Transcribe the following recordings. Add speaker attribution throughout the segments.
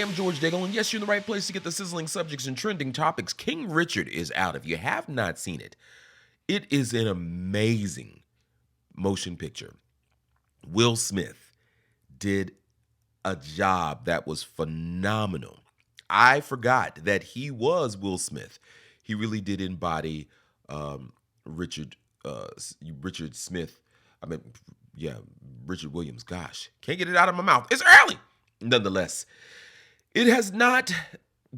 Speaker 1: am George Daigle, and yes, you're in the right place to get the sizzling subjects and trending topics. King Richard is out. If you have not seen it, it is an amazing motion picture. Will Smith did a job that was phenomenal. I forgot that he was Will Smith. He really did embody Richard Richard Smith. I mean, yeah, Richard Williams. Gosh, can't get it out of my mouth. It's early. Nonetheless, it has not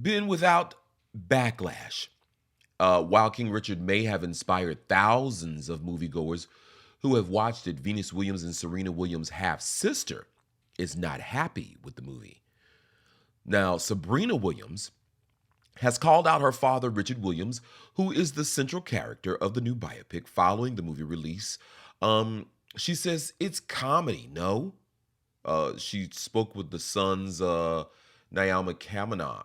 Speaker 1: been without backlash. While King Richard may have inspired thousands of moviegoers who have watched it, Venus Williams and Serena Williams' half-sister is not happy with the movie. Now, Sabrina Williams has called out her father, Richard Williams, who is the central character of the new biopic following the movie release. She says it's comedy, no? She spoke with the Sun's Naomi Kavanaugh.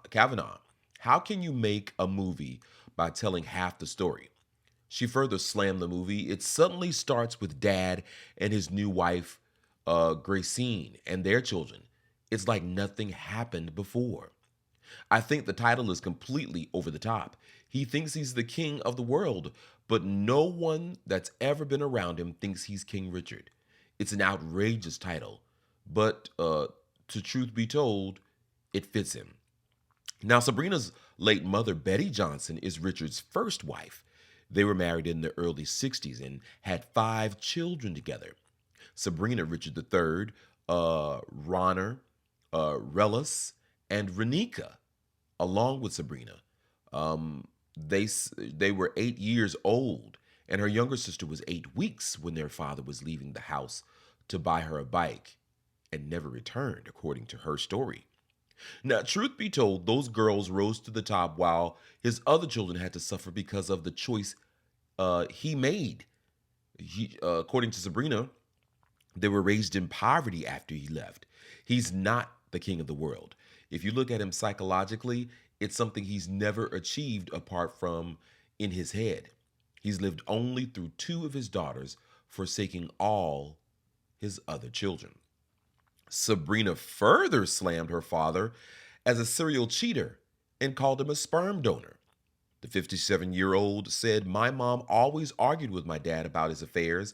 Speaker 1: How can you make a movie by telling half the story? She further slammed the movie. It suddenly starts with Dad and his new wife, Gracine, and their children. It's like nothing happened before. I think the title is completely over the top. He thinks he's the king of the world, but no one that's ever been around him thinks he's King Richard. It's an outrageous title, but to truth be told, it fits him. Now, Sabrina's late mother, Betty Johnson, is Richard's first wife. They were married in the early 60s and had 5 children together. Sabrina, Richard III, Ronner, Relis, and Renika, along with Sabrina. They were 8 years old, and her younger sister was 8 weeks when their father was leaving the house to buy her a bike and never returned, according to her story. Now, truth be told, those girls rose to the top while his other children had to suffer because of the choice he made. According to Sabrina, they were raised in poverty after he left. He's not the king of the world. If you look at him psychologically, it's something he's never achieved apart from in his head. He's lived only through 2 of his daughters, forsaking all his other children. Sabrina further slammed her father as a serial cheater and called him a sperm donor. The 57-year-old said, "My mom always argued with my dad about his affairs.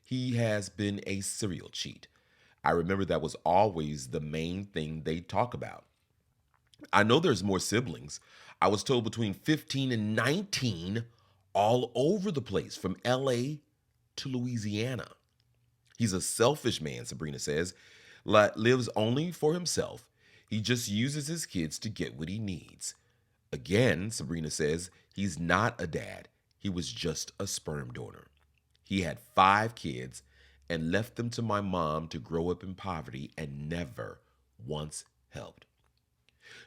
Speaker 1: He has been a serial cheat. I remember that was always the main thing they talk about. I know there's more siblings. I was told between 15 and 19 all over the place, from LA to Louisiana. He's a selfish man," Sabrina says, "lives only for himself. He just uses his kids to get what he needs." Again, Sabrina says, he's not a dad. He was just a sperm donor. He had 5 kids and left them to my mom to grow up in poverty and never once helped.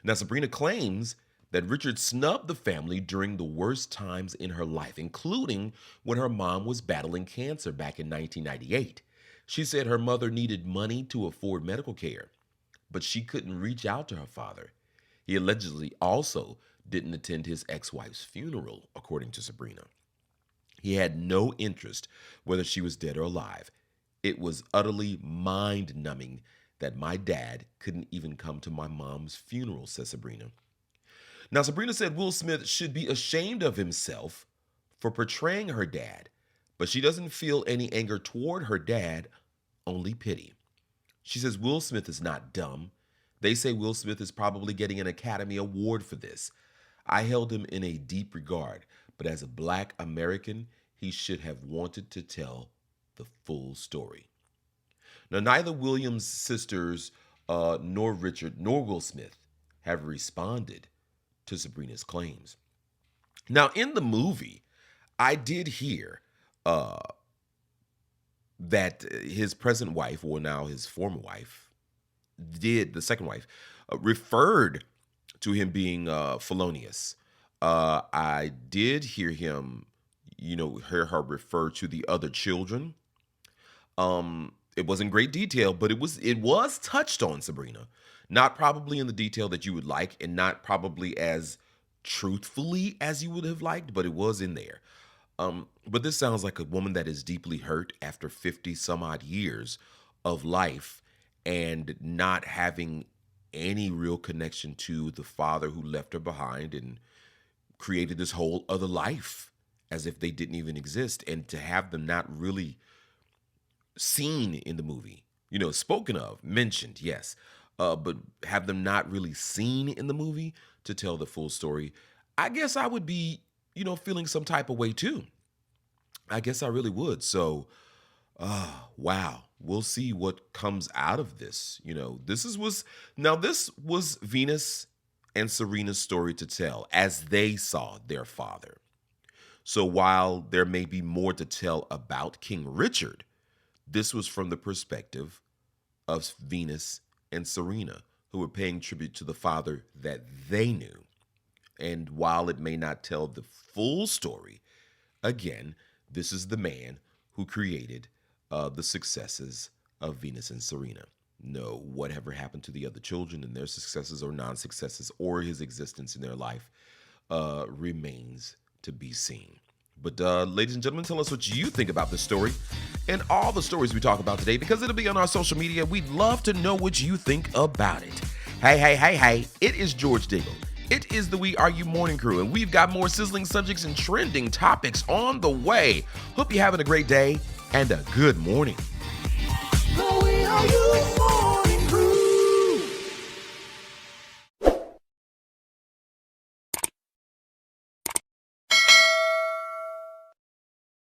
Speaker 1: Now, Sabrina claims that Richard snubbed the family during the worst times in her life, including when her mom was battling cancer back in 1998. She said her mother needed money to afford medical care, but she couldn't reach out to her father. He allegedly also didn't attend his ex-wife's funeral, according to Sabrina. He had no interest whether she was dead or alive. It was utterly mind-numbing that my dad couldn't even come to my mom's funeral, says Sabrina. Now, Sabrina said Will Smith should be ashamed of himself for portraying her dad, but she doesn't feel any anger toward her dad, only pity. She says Will Smith is not dumb. They say Will Smith is probably getting an Academy Award for this. I held him in a deep regard, but as a Black American, he should have wanted to tell the full story. Now, neither Williams' sisters, nor Richard, nor Will Smith have responded to Sabrina's claims. Now, in the movie, I did hear that his present wife, or now his former wife, the second wife, referred to him being felonious. I did hear him, hear her refer to the other children. It wasn't great detail, but it was touched on, Sabrina. Not probably in the detail that you would like, and not probably as truthfully as you would have liked, but it was in there. But this sounds like a woman that is deeply hurt after 50 some odd years of life and not having any real connection to the father who left her behind and created this whole other life as if they didn't even exist. And to have them not really seen in the movie, spoken of, mentioned, yes, but have them not really seen in the movie to tell the full story, I guess I would be, feeling some type of way too. I guess I really would. So, wow, we'll see what comes out of this. This was Venus and Serena's story to tell as they saw their father. So while there may be more to tell about King Richard, this was from the perspective of Venus and Serena, who were paying tribute to the father that they knew. And while it may not tell the full story, again, this is the man who created the successes of Venus and Serena. No, whatever happened to the other children and their successes or non-successes or his existence in their life remains to be seen. But ladies and gentlemen, tell us what you think about this story and all the stories we talk about today, because it'll be on our social media. We'd love to know what you think about it. Hey, it is George Daigle. It is the We Are You Morning Crew, and we've got more sizzling subjects and trending topics on the way. Hope you're having a great day and a good morning.